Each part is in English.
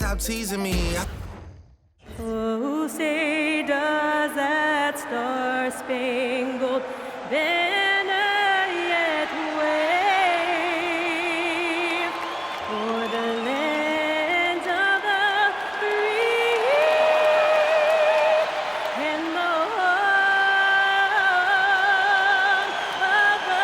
stop teasing me. Oh, say does that star-spangled banner yet wave o'er the land of the free and the home of the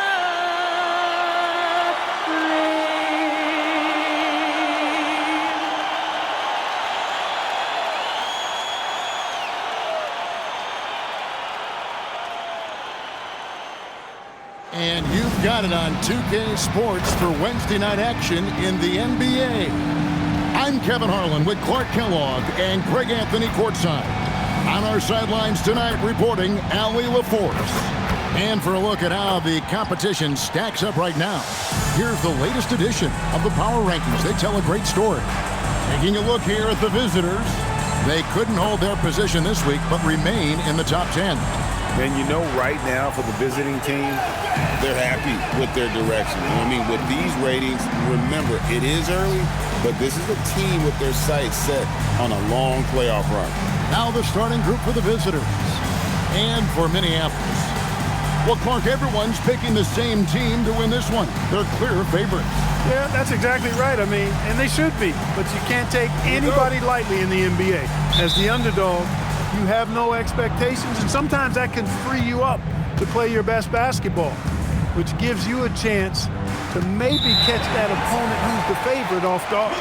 And you've got it on 2K Sports for Wednesday night action in the NBA. I'm Kevin Harlan with Clark Kellogg and Greg Anthony courtside. On our sidelines tonight reporting Allie LaForce. And for a look at how the competition stacks up right now, here's the latest edition of the Power Rankings. They tell a great story. Taking a look here at the visitors, they couldn't hold their position this week but remain in the top 10. And you know, right now for the visiting team, they're happy with their direction. I mean, with these ratings, remember, it is early, but this is a team with their sights set on a long playoff run. Now the starting group for the visitors. And for Minneapolis. Well, Clark, everyone's picking the same team to win this one. They're clear favorites. Yeah, that's exactly right. I mean, and they should be. But you can't take anybody lightly in the NBA. As the underdog, you have no expectations, and sometimes that can free you up to play your best basketball, which gives you a chance to maybe catch that opponent who's the favorite off guard.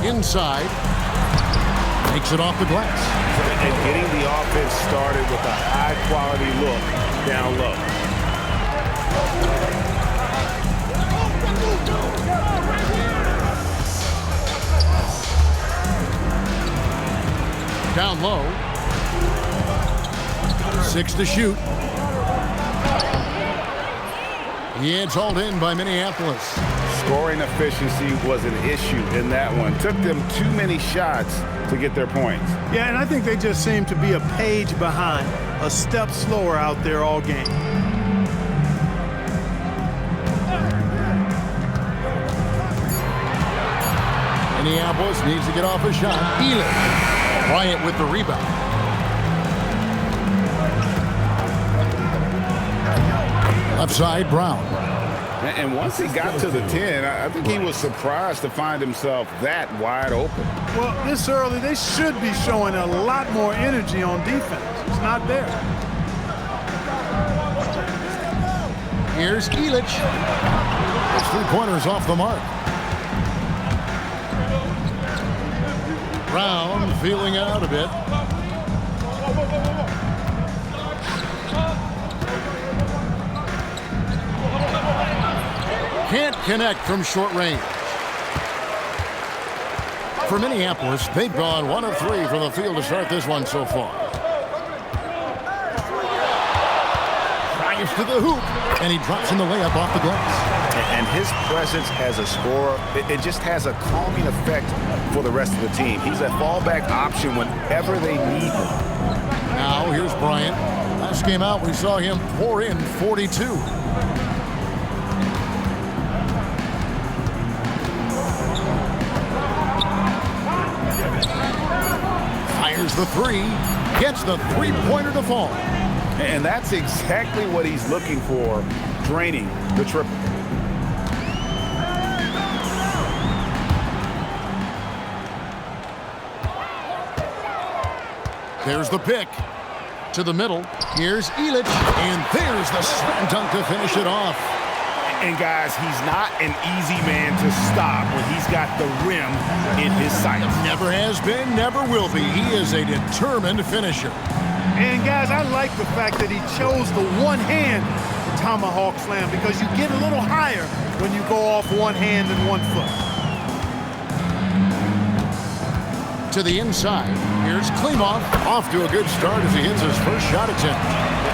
Inside. Takes it off the glass. And getting the offense started with a high-quality look down low. Down low. 6 to shoot. Yeah, it's hauled in by Minneapolis. Scoring efficiency was an issue in that one. Took them too many shots to get their points. Yeah, and I think they just seem to be a page behind, a step slower out there all game. Minneapolis needs to get off a shot. Bryant with the rebound. Left side, Brown. And once he got to the 10, I think he was surprised to find himself that wide open. Well, this early, they should be showing a lot more energy on defense. It's not there. Here's Elich. His three-pointers off the mark. Brown feeling it out a bit. Can't connect from short range. For Minneapolis, they've gone 1 of 3 from the field to start this one so far. Drives to the hoop, and he drops in the layup off the glass. And his presence as a scorer, it just has a calming effect for the rest of the team. He's a fallback option whenever they need him. Now here's Bryant. Last game out, we saw him pour in 42. Fires the three, gets the three-pointer to fall. And that's exactly what he's looking for, draining the triple. There's the pick. To the middle. Here's Elich. And there's the slam dunk to finish it off. And guys, he's not an easy man to stop when he's got the rim in his sights. Never has been, never will be. He is a determined finisher. And guys, I like the fact that he chose the one-hand tomahawk slam because you get a little higher when you go off one hand and 1 foot. To the inside. Here's Klimov. Off to a good start as he hits his first shot attempt.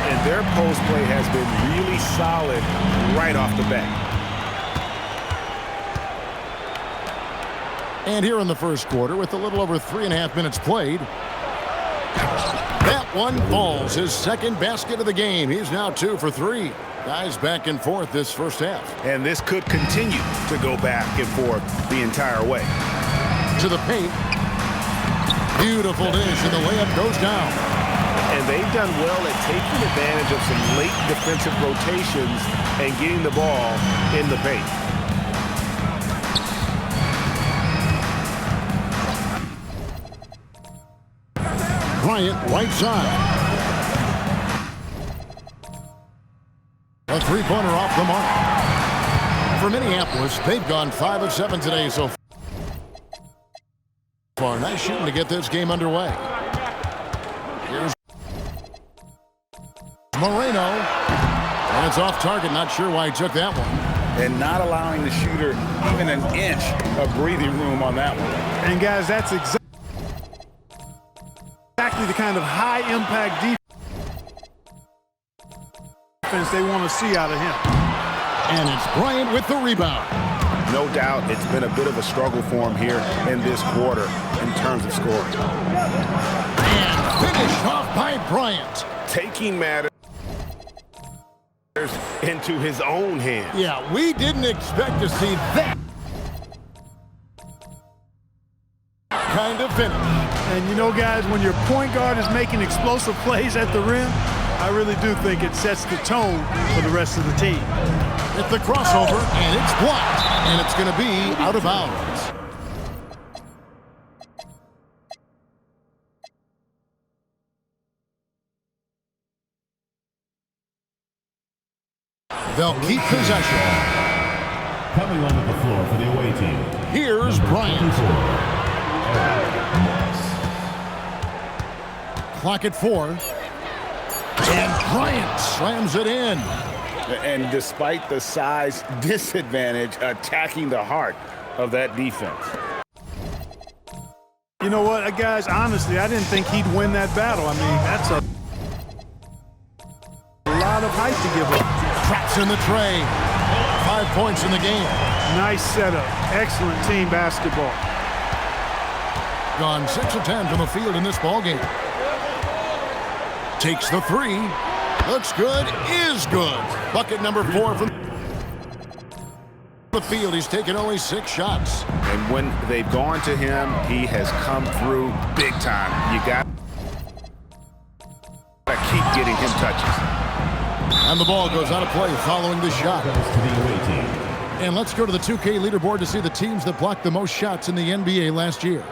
And their post play has been really solid right off the bat. And here in the first quarter, with a little over 3.5 minutes played, that one falls. His second basket of the game. He's now 2 for 3. Guys back and forth this first half. And this could continue to go back and forth the entire way. To the paint. Beautiful dish, and the layup goes down. And they've done well at taking advantage of some late defensive rotations and getting the ball in the paint. Bryant, right side. A three-pointer off the mark. For Minneapolis, they've gone 5 of 7 today so far. Nice shooting to get this game underway. Here's Moreno. And it's off target. Not sure why he took that one. And not allowing the shooter even an inch of breathing room on that one. And guys, that's exactly the kind of high-impact defense they want to see out of him. And it's Bryant with the rebound. No doubt it's been a bit of a struggle for him here in this quarter in terms of scoring. And finished off by Bryant. Taking matters into his own hands. Yeah, we didn't expect to see that kind of finish. And you know, guys, when your point guard is making explosive plays at the rim, I really do think it sets the tone for the rest of the team. It's the crossover, and it's blocked, and it's going to be out of bounds. They'll keep possession. Coming onto the floor for the away team. Here's Bryant. Clock at 4. And Bryant slams it in. And despite the size disadvantage, attacking the heart of that defense. You know what, guys, honestly, I didn't think he'd win that battle. I mean, that's a lot of height to give up. Traps in the tray. 5 points in the game. Nice setup. Excellent team basketball. Gone 6 of 10 from the field in this ballgame. Takes the 3. Looks good. Is good. Bucket number 4 from the field. He's taken only 6 shots. And when they've gone to him, he has come through big time. You got to keep getting him touches. And the ball goes out of play following the shot. And let's go to the 2K leaderboard to see the teams that blocked the most shots in the NBA last year.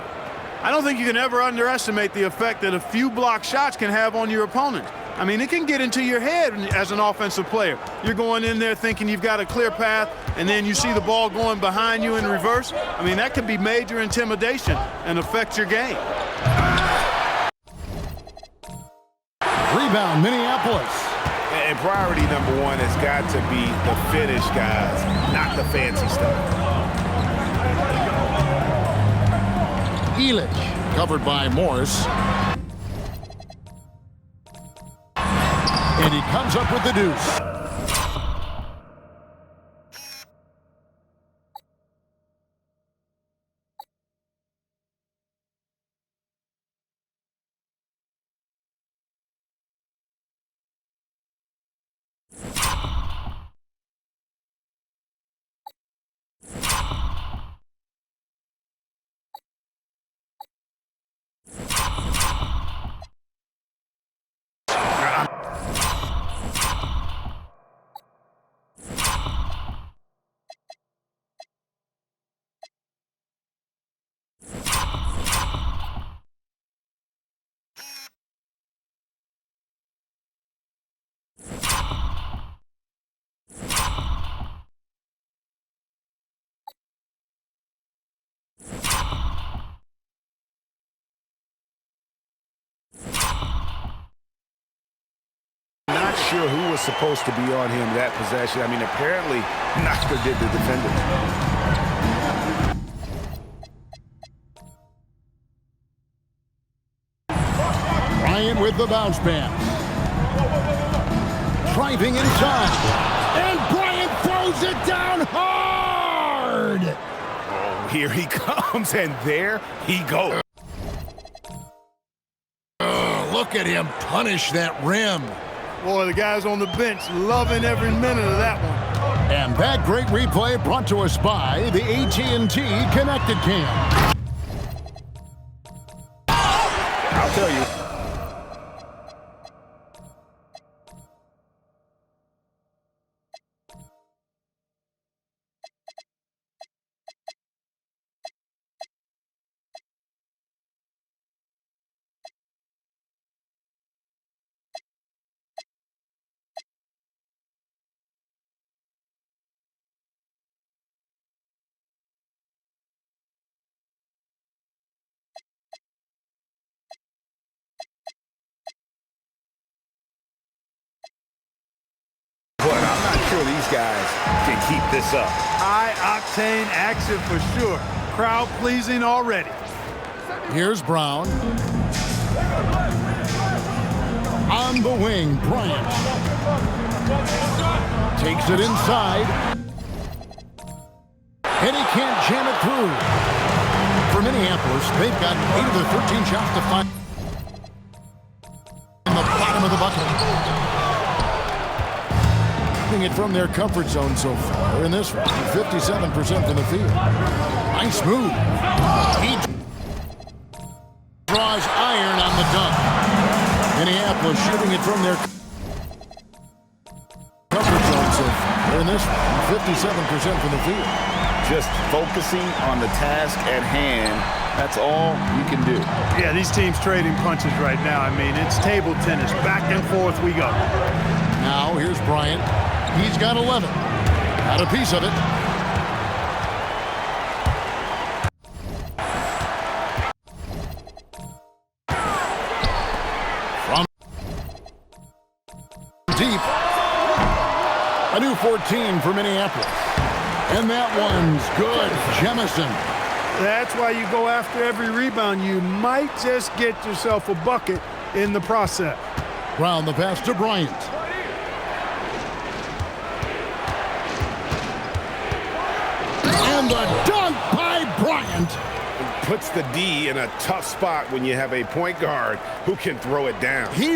I don't think you can ever underestimate the effect that a few blocked shots can have on your opponent. I mean, it can get into your head as an offensive player. You're going in there thinking you've got a clear path, and then you see the ball going behind you in reverse. I mean, that could be major intimidation and affect your game. Rebound, Minneapolis. And priority number 1 has got to be the finish, guys, not the fancy stuff. Elich, covered by Morris. And he comes up with the deuce. Not sure who was supposed to be on him that possession. I mean, apparently, neither did the defender. Bryant with the bounce pass. Driving inside. And Bryant throws it down hard. Oh, Here he comes, and there he goes. Look at him punish that rim. Boy, the guys on the bench loving every minute of that one. And that great replay brought to us by the AT&T Connected Cam. I'll tell you. But I'm not sure these guys can keep this up. High-octane action for sure. Crowd-pleasing already. Here's Brown. On the wing, Bryant. Takes it inside. And he can't jam it through. For Minneapolis, they've got 8 of their 13 shots to find in the bottom of the bucket. It from their comfort zone so far in this one, 57% from the field. Nice move. He draws iron on the dunk. Minneapolis shooting it from their comfort zone so far in this one, 57% from the field. Just focusing on the task at hand, that's all you can do. Yeah, these teams trading punches right now. I mean, it's table tennis. Back and forth we go. Now here's Bryant. He's got 11. Got a piece of it. From deep. A new 14 for Minneapolis. And that one's good. Jemison. That's why you go after every rebound. You might just get yourself a bucket in the process. Brown the pass to Bryant. And the dunk by Bryant. Puts the D in a tough spot when you have a point guard who can throw it down. He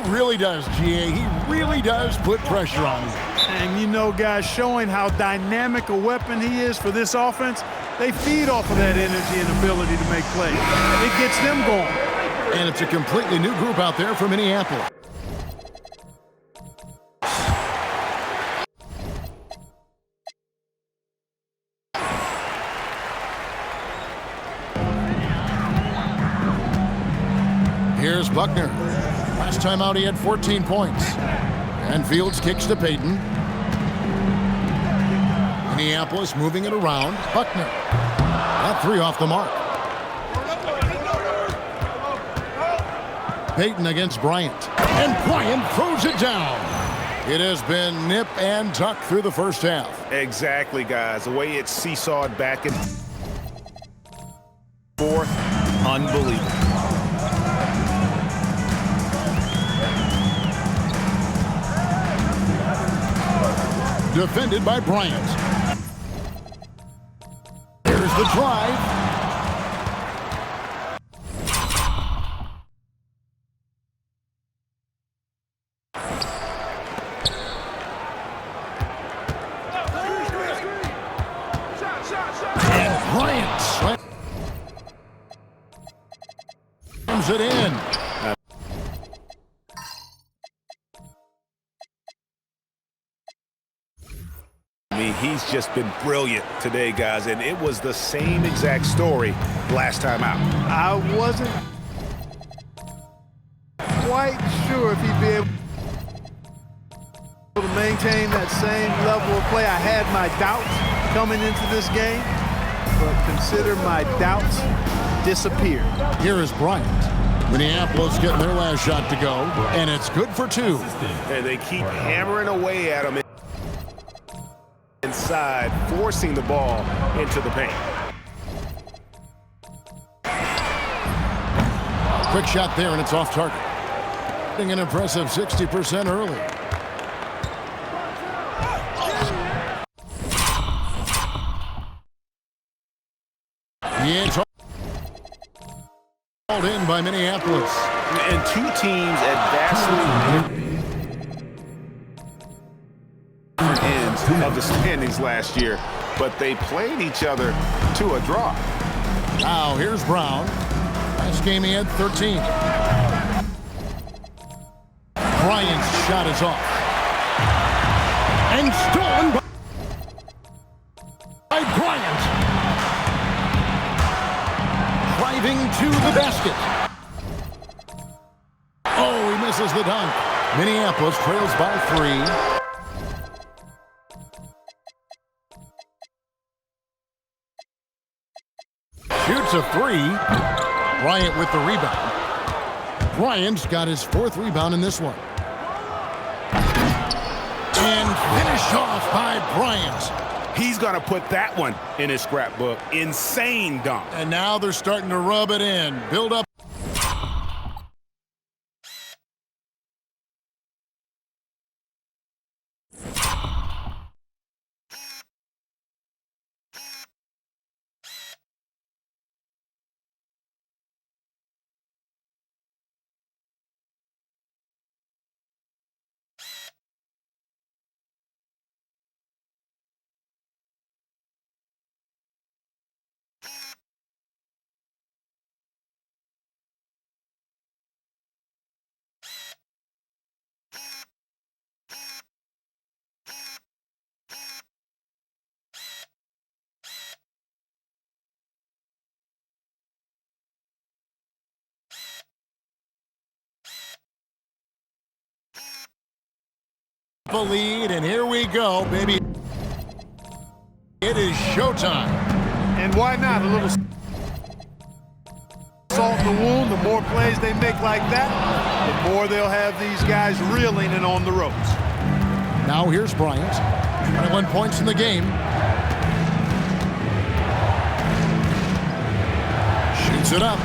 really does, GA. He really does put pressure on him. And you know, guys, showing how dynamic a weapon he is for this offense, they feed off of that energy and ability to make plays. It gets them going. And it's a completely new group out there for Minneapolis. Here's Buckner. Last time out, he had 14 points. And Fields kicks to Payton. Minneapolis moving it around. Buckner. That 3 off the mark. Payton against Bryant. And Bryant throws it down. It has been nip and tuck through the first half. Exactly, guys. The way it's seesawed back and forth, unbelievable. Defended by Bryant. Here's the drive. And Bryant slams it in. I mean, he's just been brilliant today, guys, and it was the same exact story last time out. I wasn't quite sure if he'd be able to maintain that same level of play. I had my doubts coming into this game, but consider my doubts disappeared. Here is Bryant. Minneapolis getting their last shot to go, and it's good for 2. And they keep hammering away at him inside, forcing the ball into the paint. Quick shot there, and it's off target. Getting an impressive 60% early. It's hauled in by Minneapolis. And two teams at vastly different ends of the standings last year, but they played each other to a draw. Now here's Brown. Last game he had 13. Bryant's shot is off. And stolen by Bryant. Driving to the basket. Oh, he misses the dunk. Minneapolis trails by 3. Shoots a 3. Bryant with the rebound. Bryant's got his 4th rebound in this one. And finished off by Bryant. He's going to put that one in his scrapbook. Insane dunk. And now they're starting to rub it in. Build up. The lead, and here we go, baby. It is showtime. And why not? A little salt in the wound. The more plays they make like that, the more they'll have these guys reeling and on the ropes. Now here's Bryant. 21 points in the game. Shoots it up.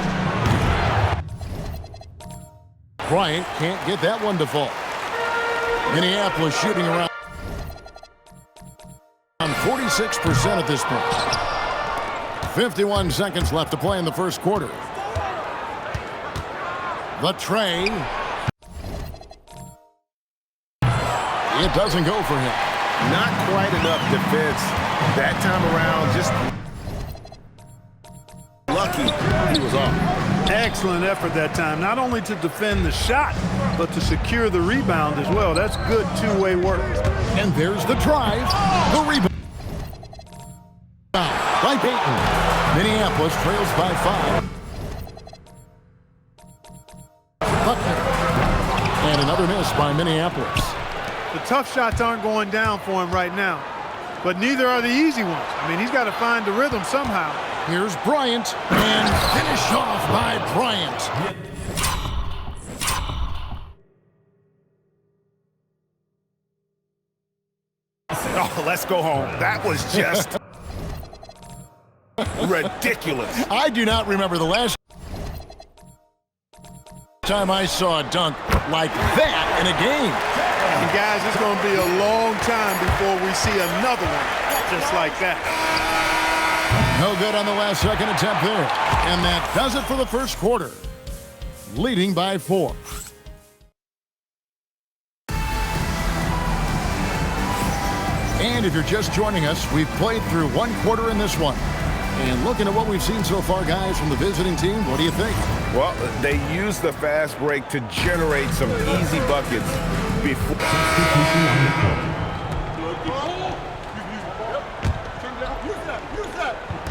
Bryant can't get that one to fall. Minneapolis shooting around 46% at this point. 51 seconds left to play in the first quarter. The tray. It doesn't go for him. Not quite enough defense that time around. Just lucky he was off. Excellent effort that time, not only to defend the shot, but to secure the rebound as well. That's good two-way work. And there's the drive. The rebound by Payton. Minneapolis trails by 5. Buckner. And another miss by Minneapolis. The tough shots aren't going down for him right now, but neither are the easy ones. I mean, he's got to find the rhythm somehow. Here's Bryant, and finished off by Bryant. Oh, let's go home. That was just ridiculous. I do not remember the last time I saw a dunk like that in a game. And guys, it's going to be a long time before we see another one just like that. No good on the last second attempt there. And that does it for the first quarter. Leading by 4. And if you're just joining us, we've played through one quarter in this one. And looking at what we've seen so far, guys, from the visiting team, what do you think? Well, they used the fast break to generate some easy buckets before.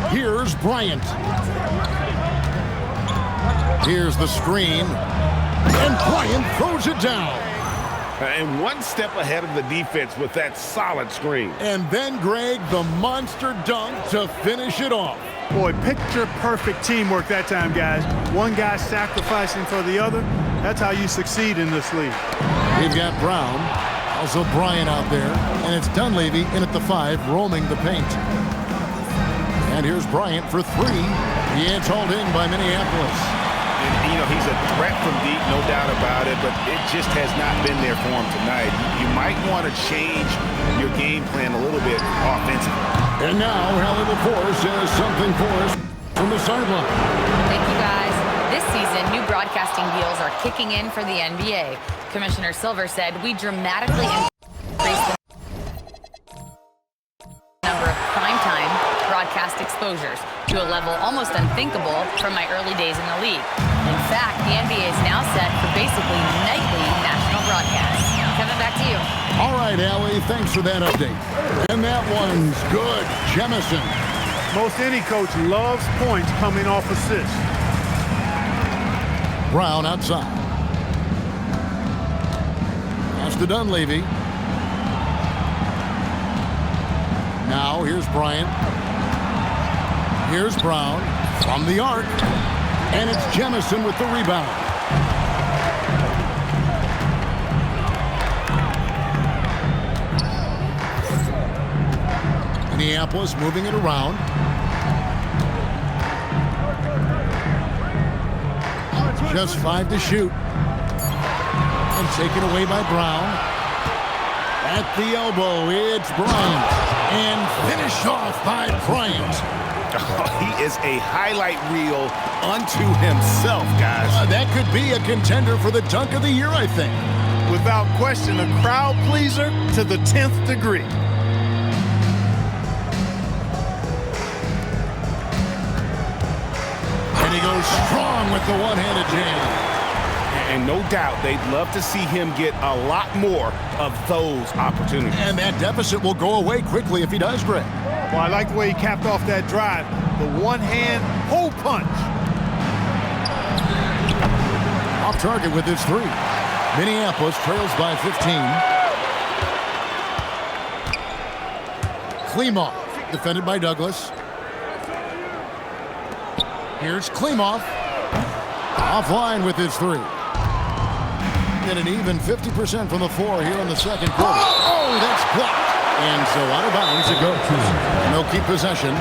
Here's Bryant. Here's the screen. And Bryant throws it down. And one step ahead of the defense with that solid screen. And then, Greg, the monster dunk to finish it off. Boy, picture-perfect teamwork that time, guys. One guy sacrificing for the other. That's how you succeed in this league. We've got Brown, also Bryant out there, and it's Dunleavy in at the 5, roaming the paint. And here's Bryant for 3. It's hauled in by Minneapolis. And, you know, he's a threat from deep, no doubt about it, but it just has not been there for him tonight. You might want to change your game plan a little bit offensively. And now, Hallie LaForce says something for us. from the sideline. Thank you, guys. This season, new broadcasting deals are kicking in for the NBA. Commissioner Silver said we dramatically increased the number of primetime broadcast exposures to a level almost unthinkable from my early days in the league. In fact, the NBA is now set for basically nightly national broadcasts. Kevin, back to you. All right, Allie, thanks for that update. And that one's good. Jemison. Most any coach loves points coming off assists. Brown outside. Pass to Dunleavy. Now here's Bryant. Here's Brown from the arc. And it's Jemison with the rebound. Minneapolis moving it around. Just 5 to shoot. And taken away by Brown. At the elbow, it's Bryant. And finished off by Bryant. He is a highlight reel unto himself, guys. That could be a contender for the dunk of the year, I think. Without question, a crowd pleaser to the 10th degree. And he goes strong with the one-handed jam. And no doubt they'd love to see him get a lot more of those opportunities. And that deficit will go away quickly if he does, Greg. Well, I like the way he capped off that drive. The one-hand hole punch. Off target with his 3. Minneapolis trails by 15. Klimov, defended by Douglas. Here's Klimov. Offline with his 3. And an even 50% from the floor here in the second quarter. Oh, that's blocked. And so out of bounds it goes. And they'll keep possession.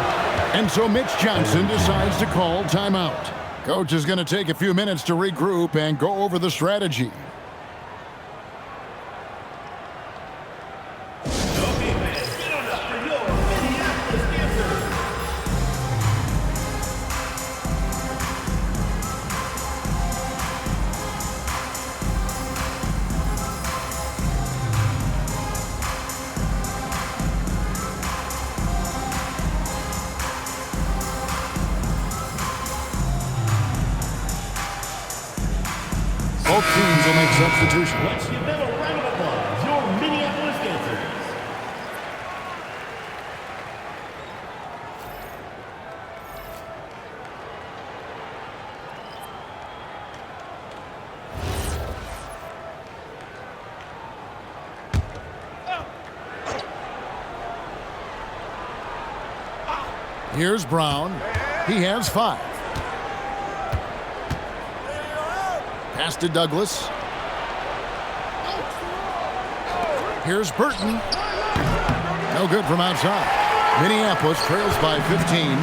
And so Mitch Johnson decides to call timeout. Coach is going to take a few minutes to regroup and go over the strategy. Both teams will make substitutions. Let's give them a round of applause. Your Minneapolis dancers. Here's Brown. He has 5. Pass to Douglas. Here's Burton. No good from outside. Minneapolis trails by 15.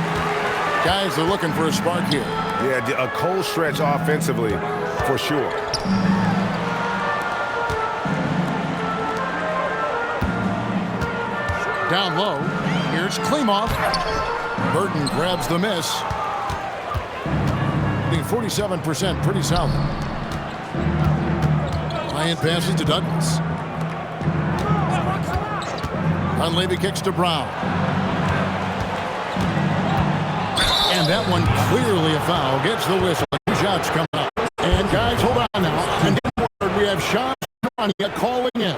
Guys are looking for a spark here. Yeah, a cold stretch offensively, for sure. Down low. Here's Klimov. Burton grabs the miss. Being 47%, pretty solid. Bryant passes to Douglas. Dunleavy kicks to Brown. And that one clearly a foul. Gets the whistle. 2 shots coming up. And guys, hold on now. And we have Shams calling in.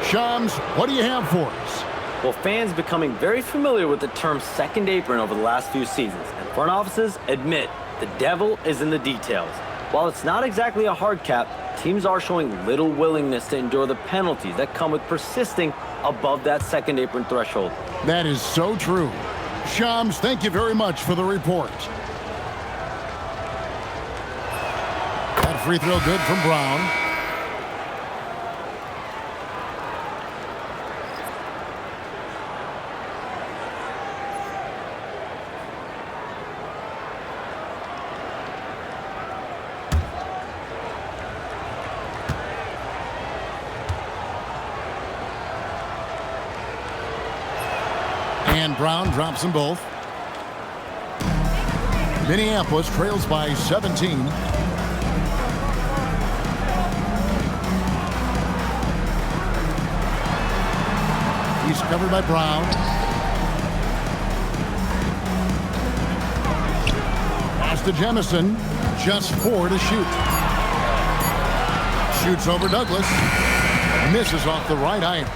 Shams, what do you have for us? Well, fans becoming very familiar with the term second apron over the last few seasons. And front offices admit the devil is in the details. While it's not exactly a hard cap, teams are showing little willingness to endure the penalties that come with persisting above that second apron threshold. That is so true. Shams, thank you very much for the report. That free throw good from Brown. And Brown drops them both. Minneapolis trails by 17. He's covered by Brown. Pass to Jemison. Just 4 to shoot. Shoots over Douglas. Misses off the right iron.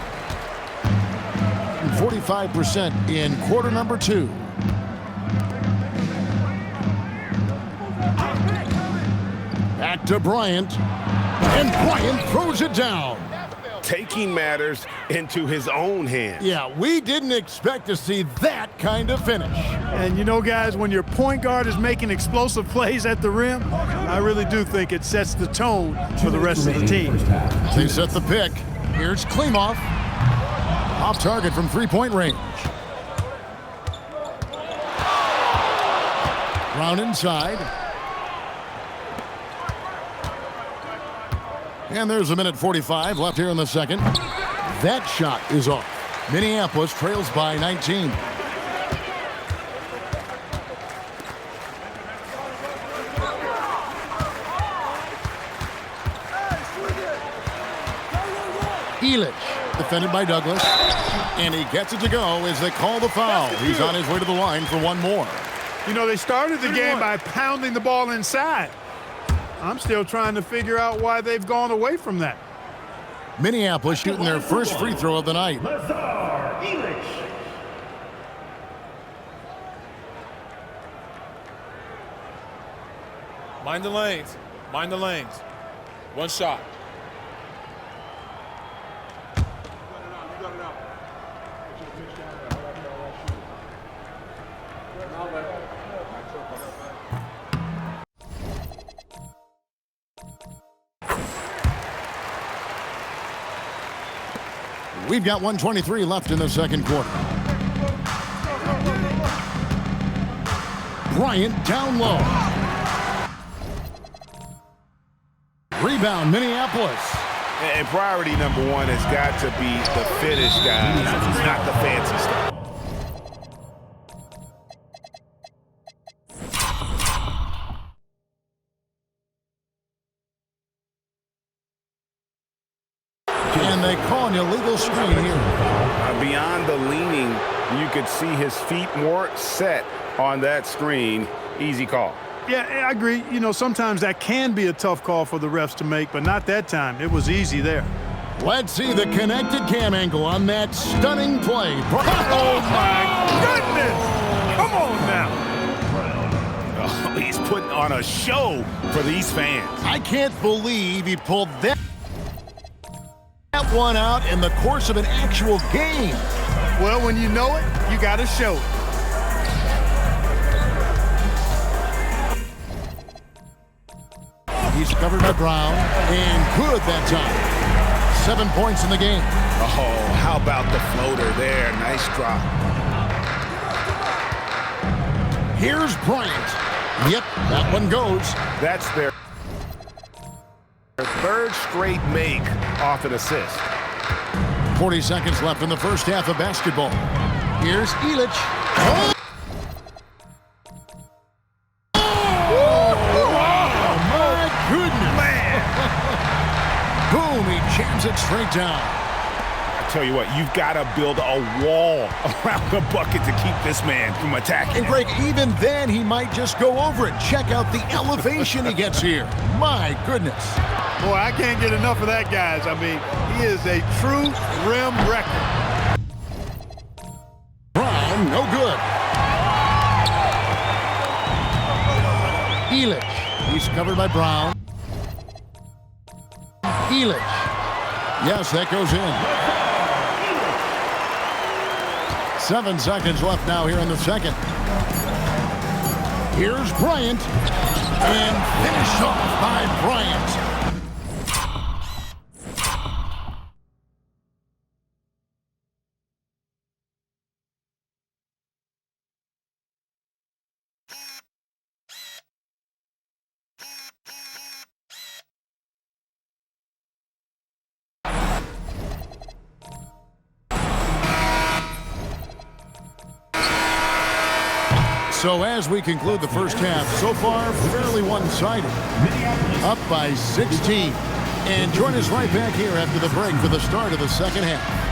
45% in quarter number 2. Back to Bryant. And Bryant throws it down. Taking matters into his own hands. Yeah, we didn't expect to see that kind of finish. And you know, guys, when your point guard is making explosive plays at the rim, I really do think it sets the tone for the rest of the team. They set the pick. Here's Klimov. Off target from three-point range. Brown inside. And there's a minute 45 left here in the second. That shot is off. Minneapolis trails by 19. Elich, defended by Douglas. And he gets it to go as they call the foul. He's on his way to the line for one more. You know, they started the game by pounding the ball inside. I'm still trying to figure out why they've gone away from that. Minneapolis shooting their first free throw of the night. Mind the lanes. Mind the lanes. One shot. We've got 1:23 left in the second quarter. Bryant down low. Rebound, Minneapolis. And priority number one has got to be the finish, guys, not the fancy stuff. And they call an illegal screen here. Beyond the leaning, you could see his feet more set on that screen. Easy call. Yeah, I agree. You know, sometimes that can be a tough call for the refs to make, but not that time. It was easy there. Let's see the connected cam angle on that stunning play. Oh, my goodness! Come on now. Oh, he's putting on a show for these fans. I can't believe he pulled that one out in the course of an actual game. Well, when you know it, you got to show it. He's covered by Brown, and good that time. 7 points in the game. Oh, how about the floater there? Nice drop. Here's Bryant. Yep, that one goes. That's their third straight make off an assist. 40 seconds left in the first half of basketball. Here's Elich. Oh! Boom, he jams it straight down. I tell you what, you've got to build a wall around the bucket to keep this man from attacking. And Greg, even then, he might just go over it. Check out the elevation he gets here. My goodness. Boy, I can't get enough of that, guys. I mean, he is a true rim wrecker. Brown, no good. Elich, he's covered by Brown. Elich. Yes, that goes in. 7 seconds left now here in the second. Here's Bryant. And finished off by Bryant. So as we conclude the first half, so far fairly one-sided. Up by 16. And join us right back here after the break for the start of the second half.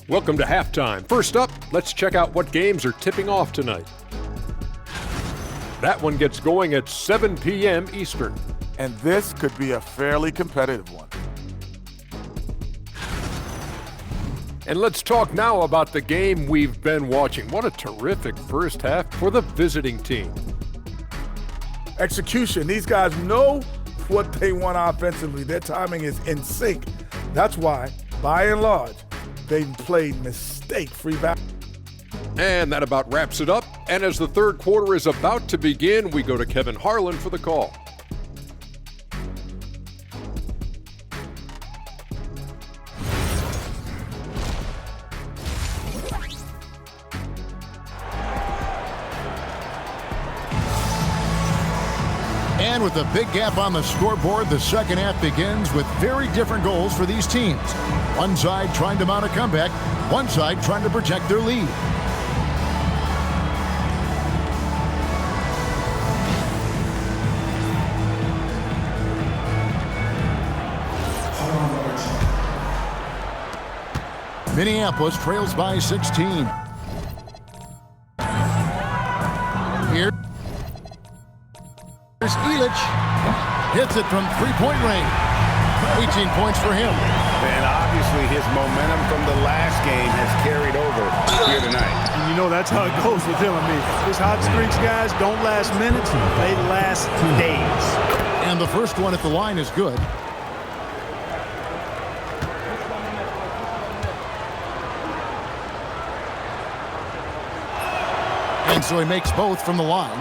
Welcome to halftime. First up, let's check out what games are tipping off tonight. That one gets going at 7 p.m. Eastern. And this could be a fairly competitive one. And let's talk now about the game we've been watching. What a terrific first half for the visiting team. Execution. These guys know what they want offensively. Their timing is in sync. That's why, by and large, they've played mistake-free basketball. And that about wraps it up. And as the third quarter is about to begin, we go to Kevin Harlan for the call. And with a big gap on the scoreboard, the second half begins with very different goals for these teams. One side trying to mount a comeback, one side trying to protect their lead. Minneapolis trails by 16. Here's Elich. Hits it from three-point range. 18 points for him. And obviously his momentum from the last game has carried over here tonight. And you know that's how it goes with him. I mean, his hot streaks, guys, don't last minutes. They last days. And the first one at the line is good. And so he makes both from the line.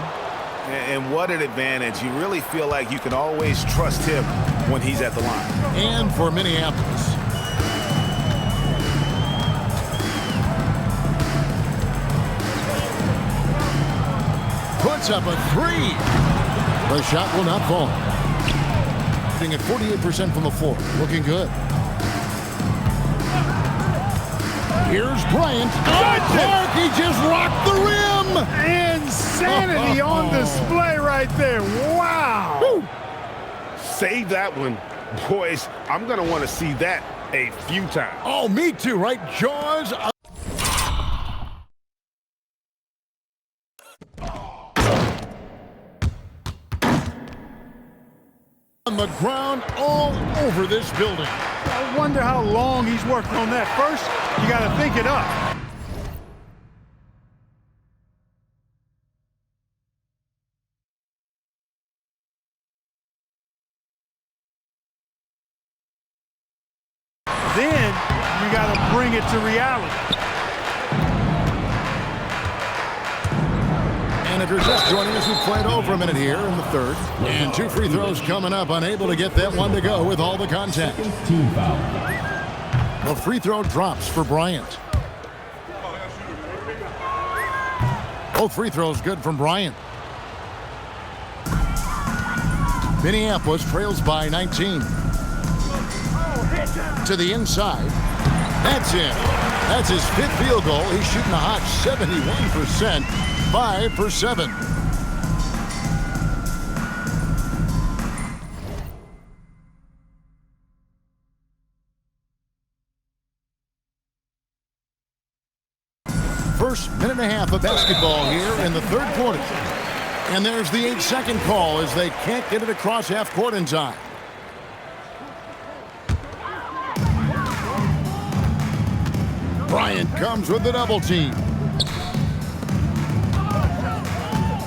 And what an advantage. You really feel like you can always trust him when he's at the line. And for Minneapolis. Puts up a three. The shot will not fall. Shooting at 48% from the floor. Looking good. Here's Bryant. Clark, he just rocked the rim. Insanity on display right there. Wow. Woo. Save that one. Boys, I'm going to want to see that a few times. Oh, me too, right? Jaws. On the ground all over this building. I wonder how long he's working on that. First, you got to think it up. Then you got to bring it to reality. And if you're just joining us, we've played over a minute here in the third. And two free throws coming up, unable to get that one to go with all the contact. Team foul. The free throw drops for Bryant. Both free throws good from Bryant. Minneapolis trails by 19. To the inside. That's in. That's his fifth field goal. He's shooting a hot 71%. 5 for 7. First minute and a half of basketball here in the third quarter. And there's the 8-second call as they can't get it across half court in time. Bryant comes with the double team.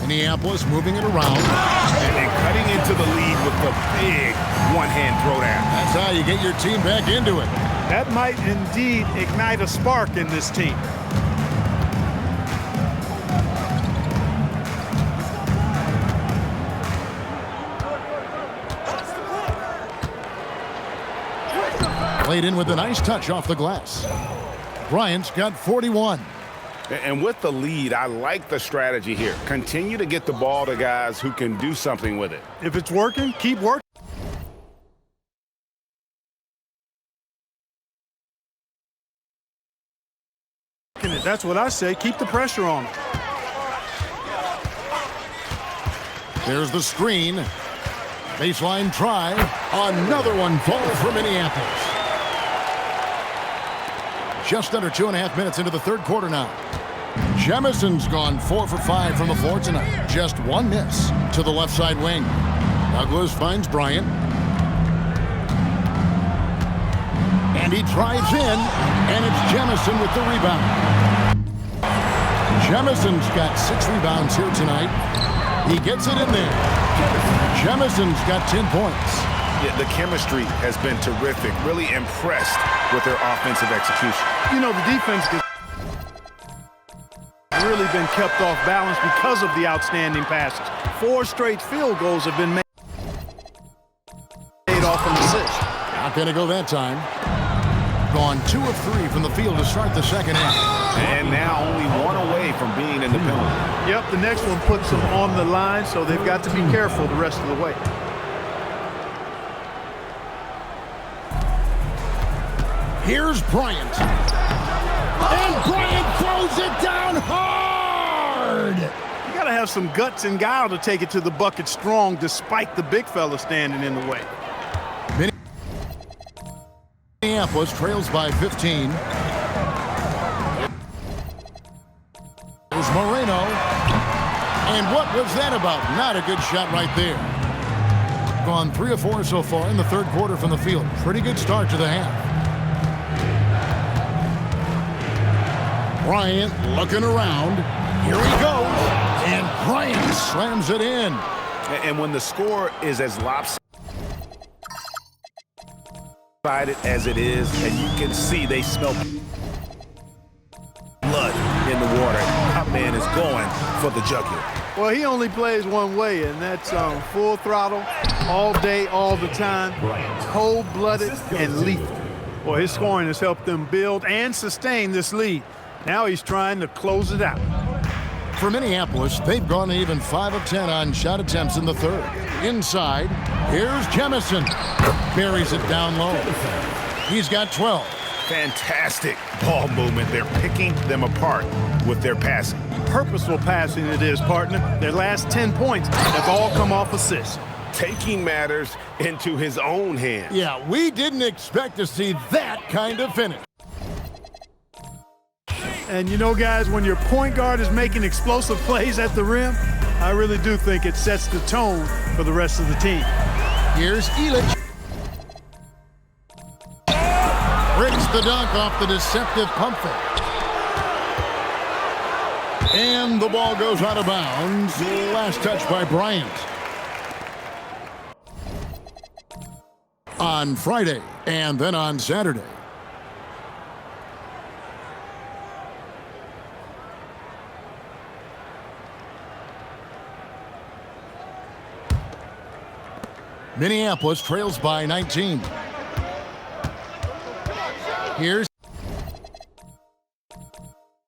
Minneapolis moving it around. And cutting into the lead with the big one-hand throwdown. That's how you get your team back into it. That might indeed ignite a spark in this team. Played in with a nice touch off the glass. Bryant's got 41. And with the lead, I like the strategy here. Continue to get the ball to guys who can do something with it. If it's working, keep working. That's what I say. Keep the pressure on them. There's the screen. Baseline try. Another one falls for Minneapolis. Just under 2.5 minutes into the third quarter now. Jemison's gone 4 for 5 from the floor tonight. Just one miss to the left side wing. Douglas finds Bryant. And he drives in, and it's Jemison with the rebound. Jemison's got 6 rebounds here tonight. He gets it in there. Jemison's got 10 points. Yeah, the chemistry has been terrific. Really impressed with their offensive execution. You know, the defense has really been kept off balance because of the outstanding passes. 4 straight field goals have been made off an assist. Not going to go that time. Gone 2 of 3 from the field to start the second half. And now only 1 away from being in the penalty. Yep, the next one puts them on the line, so they've got to be careful the rest of the way. Here's Bryant. And Bryant throws it down hard. You got to have some guts and guile to take it to the bucket strong despite the big fella standing in the way. Minneapolis trails by 15. There's Moreno. And what was that about? Not a good shot right there. Gone 3 of 4 so far in the third quarter from the field. Pretty good start to the half. Bryant looking around. Here he goes. And Bryant slams it in. And when the score is as lopsided as it is, and you can see they smell blood in the water. That man is going for the jugular. Well, he only plays one way, and that's full throttle, all day, all the time, cold-blooded and lethal. Well, his scoring has helped them build and sustain this lead. Now he's trying to close it out. For Minneapolis, they've gone even 5 of 10 on shot attempts in the third. Inside, here's Jemison. Buries it down low. He's got 12. Fantastic ball movement. They're picking them apart with their passing. Purposeful passing it is, partner. Their last 10 points have all come off assists. Taking matters into his own hands. Yeah, we didn't expect to see that kind of finish. And you know, guys, when your point guard is making explosive plays at the rim, I really do think it sets the tone for the rest of the team. Here's Elich. Breaks the dunk off the deceptive pump fake. And the ball goes out of bounds. Last touch by Bryant. On Friday and then on Saturday. Minneapolis trails by 19. Here's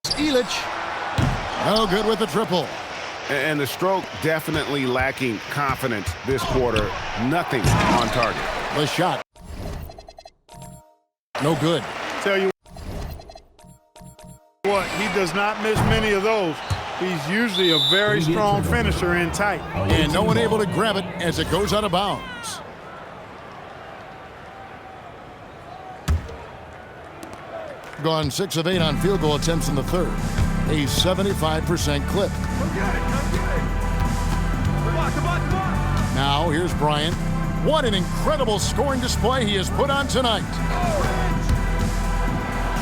Elich. No good with the triple. And the stroke definitely lacking confidence this quarter. Nothing on target. The shot. No good. Tell you what, he does not miss many of those. He's usually a very strong finisher in tight. And no one able to grab it as it goes out of bounds. Gone 6 of 8 on field goal attempts in the third. A 75% clip. Now here's Bryant. What an incredible scoring display he has put on tonight.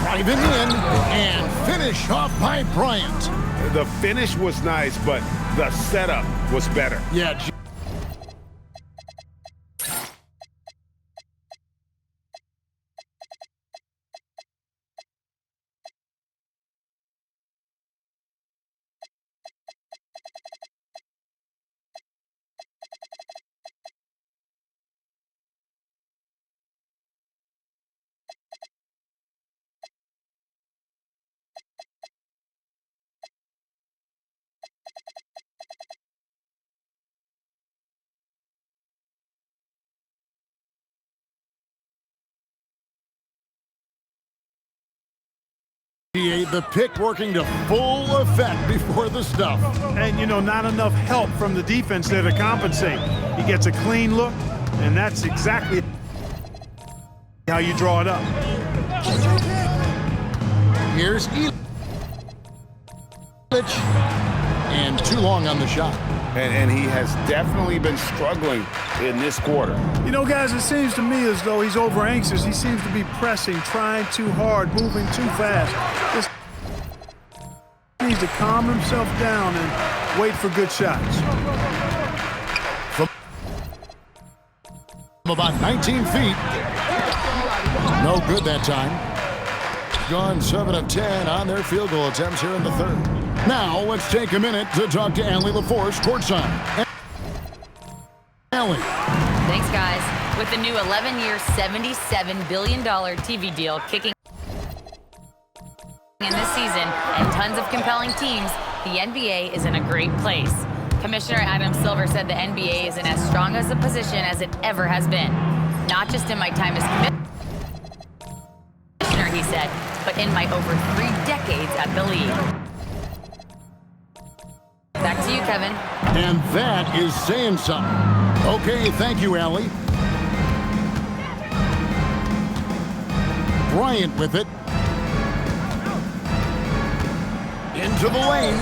Driving in and finish off by Bryant. The finish was nice, but the setup was better. Yeah. The pick working to full effect before the stuff. And, you know, not enough help from the defense there to compensate. He gets a clean look, and that's exactly how you draw it up. Here's Elich. And too long on the shot. And he has definitely been struggling in this quarter. You know, guys, it seems to me as though he's over anxious. He seems to be pressing, trying too hard, moving too fast. Just needs to calm himself down and wait for good shots. From about 19 feet. No good that time. Gone 7 of 10 on their field goal attempts here in the third. Now, let's take a minute to talk to Allie LaForce courtside. Allie. Thanks, guys. With the new 11-year, $77 billion TV deal kicking in this season and tons of compelling teams, the NBA is in a great place. Commissioner Adam Silver said the NBA is in as strong as a position as it ever has been. Not just in my time as commissioner, he said, but in my over 3 decades at the league. Back to you, Kevin. And that is saying something. Okay, thank you, Allie. Bryant with it. Into the lane.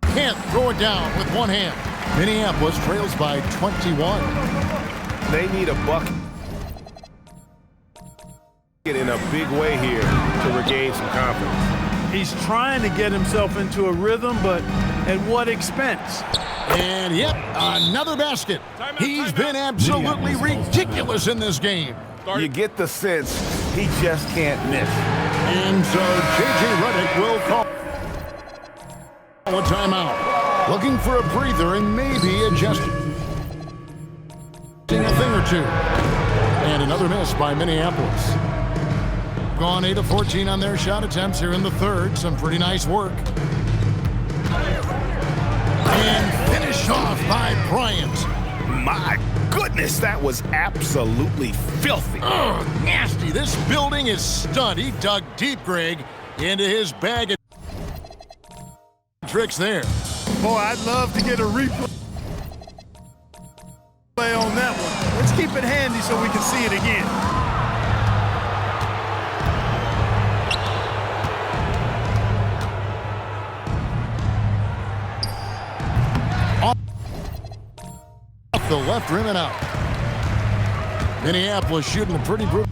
Can't throw it down with one hand. Minneapolis trails by 21. They need a bucket in a big way here to regain some confidence. He's trying to get himself into a rhythm, but at what expense? And yep, another basket. He's been absolutely ridiculous in this game. You get the sense he just can't miss. And so J.J. Redick will call a timeout. Looking for a breather and maybe adjusting a thing or two. And another miss by Minneapolis. Gone 8 of 14 on their shot attempts here in the third. Some pretty nice work. And finished off by Bryant. My goodness, that was absolutely filthy. Oh, nasty. This building is stud. He dug deep, Greg, into his bag of tricks there. Boy, I'd love to get a replay on that one. Let's keep it handy so we can see it again. The left rim and out. Minneapolis shooting a pretty brutal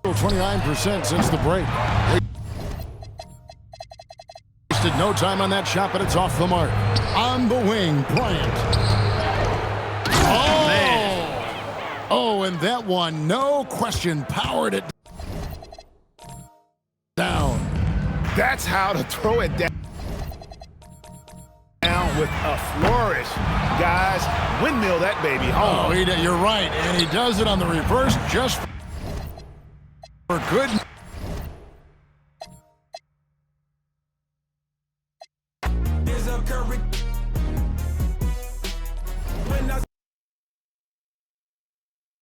29% since the break. Wasted no time on that shot, but it's off the mark. On the wing, Bryant. Oh, man. Oh, and that one, no question, powered it down. That's how to throw it down with a flourish. Guys, windmill that baby home. Oh, you're right, and he does it on the reverse just for good.